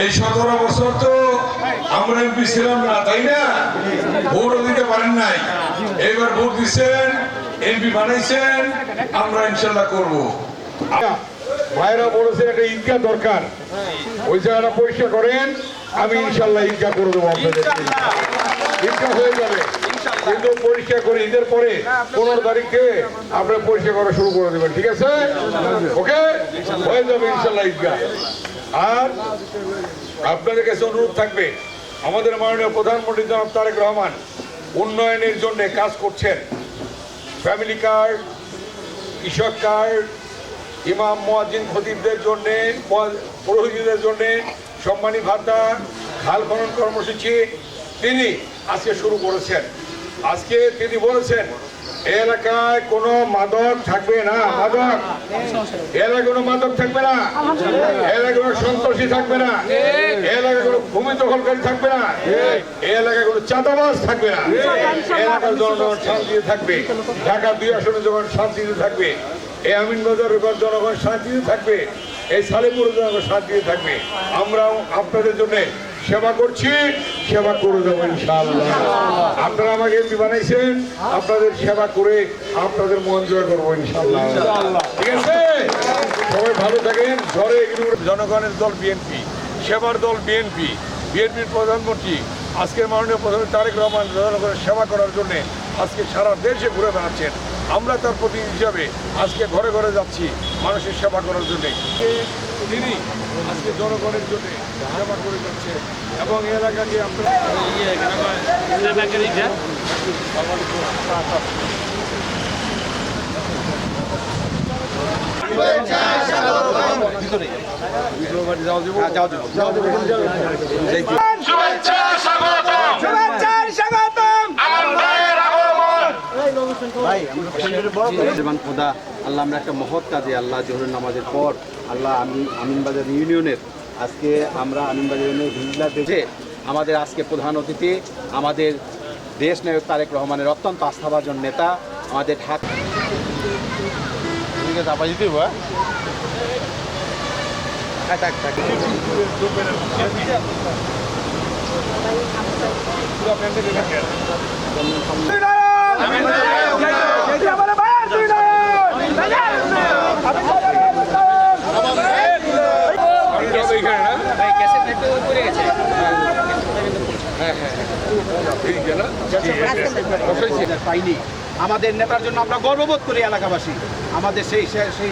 এই 17 বছর তো আমরা এমপি ছিলাম না, তাই না? ভোটও দিতে পারেন নাই, এবার ভোট দিচ্ছেন, এমপি বানাইছেন, আমরা ইনশাল্লাহ করবো। ভাইরা বলেছে একটা ঈদগাহ দরকার, ওই জায়গাটা পরিষ্কার করেন, আমি ইনশাল্লাহ ঈদগাহ করে দেবো আপনাদের। ঈদগাহ হয়ে যাবে, কিন্তু পরিষ্কার করে ঈদের পরে 15 তারিখে আপনারা পরিষ্কার করা শুরু করে দেবেন, ঠিক আছে? ওকে, হয়ে যাবে ইনশাল্লাহ ঈদগাহ। আর আপনাদের কাছে অনুরোধ থাকবে, আমাদের মাননীয় প্রধানমন্ত্রী জনাব তারেক রহমান উন্নয়নের জন্য কাজ করছেন। ফ্যামিলি কার্ড, কৃষক কার্ড, ইমাম মুয়াজ্জিন খতিবদের জন্যে, পুরোহিতদের জন্যে সম্মানী ভাতা, খাল খনন কর্মসূচি তিনি আজকে শুরু করেছেন। আজকে তিনি বলেছেন এলাকায় কোনো মাদক থাকবে না, এলাকায় কোনো মাদক থাকবে না, এলাকায় কোনো সন্ত্রাসী থাকবে না, এলাকায় কোনো ভূমি দখলকারী থাকবে না, এলাকায় কোনো চাঁদাবাজ থাকবে না, এলাকার জনগণ শান্তিতে থাকবে, ঢাকা 2 আসনে যখন শান্তিতে থাকবে, এই আমিনবাজারের জনগণ শান্তিতে থাকবে, এই সালেপুরের জনগণ শান্তিতে থাকবে। আমরাও আপনাদের জন্য সেবা করছি, সেবা করে দেবো ইনশাআল্লাহ। আপনারা আমাকে এমপি বানাইছেন, আপনাদের সেবা করে আপনাদের মন জয় করবো ইনশাআল্লাহ, ঠিক আছে? সবাই ভালো থাকেন। ঝড়ে জনগণের দল বিএনপি, সেবার দল বিএনপি, বিএনপির প্রধানমন্ত্রী আজকের মাননীয় প্রধানমন্ত্রী তারেক রহমান জনগণের সেবা করার জন্য আজকে সারা দেশে ঘুরে বেড়াচ্ছেন। আমরা তার প্রতিনিধি হিসাবে আজকে ঘরে ঘরে যাচ্ছি মানুষের সেবা করার জন্য। তিনি আজকে জনগণের জন্য সেবা করে যাচ্ছে এবং এলাকাকে আমরা আল্লাহ আমরা একটা মহৎ কাজে আল্লাহ জোহরের নামাজের পর আল্লাহ আমিনবাজার ইউনিয়নের আজকে আমরা আমিনবাজার ইউনিয়নের ভিজিলা দেশে আমাদের আজকে প্রধান অতিথি আমাদের দেশ নায়ক তারেক রহমানের অত্যন্ত আস্থাভাজন নেতা আমাদের ঢাকা পাইনি। আমাদের নেতার জন্য আমরা গর্ববোধ করি এলাকাবাসী, আমাদের সেই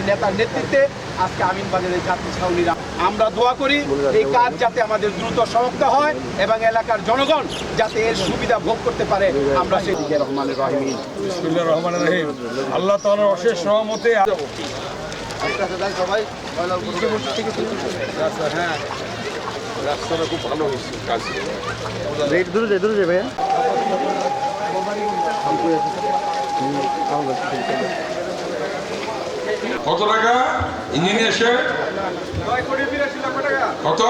নেতার নেতৃত্বে আজকে আমিনবাজারের যাত্রী ছাউনিরা আমরা দোয়া করি এই কাজ যাতে আমাদের দ্রুত সমাপ্ত হয় এবং এলাকার জনগণ যাতে এর সুবিধা ভোগ করতে পারে। আমরা সেই রহমানুর রহিম বিসমিল্লাহির রহমানির রহিম। আল্লাহ তাআলার অশেষ রহমতে সবাই রাস্তাটা খুব ভালো হয়েছে, কাজ দূরে ভাইয়া কত টাকা ইঞ্জিনিয়ার সাহেব? কত?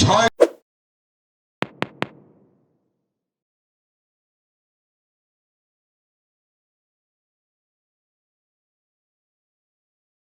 6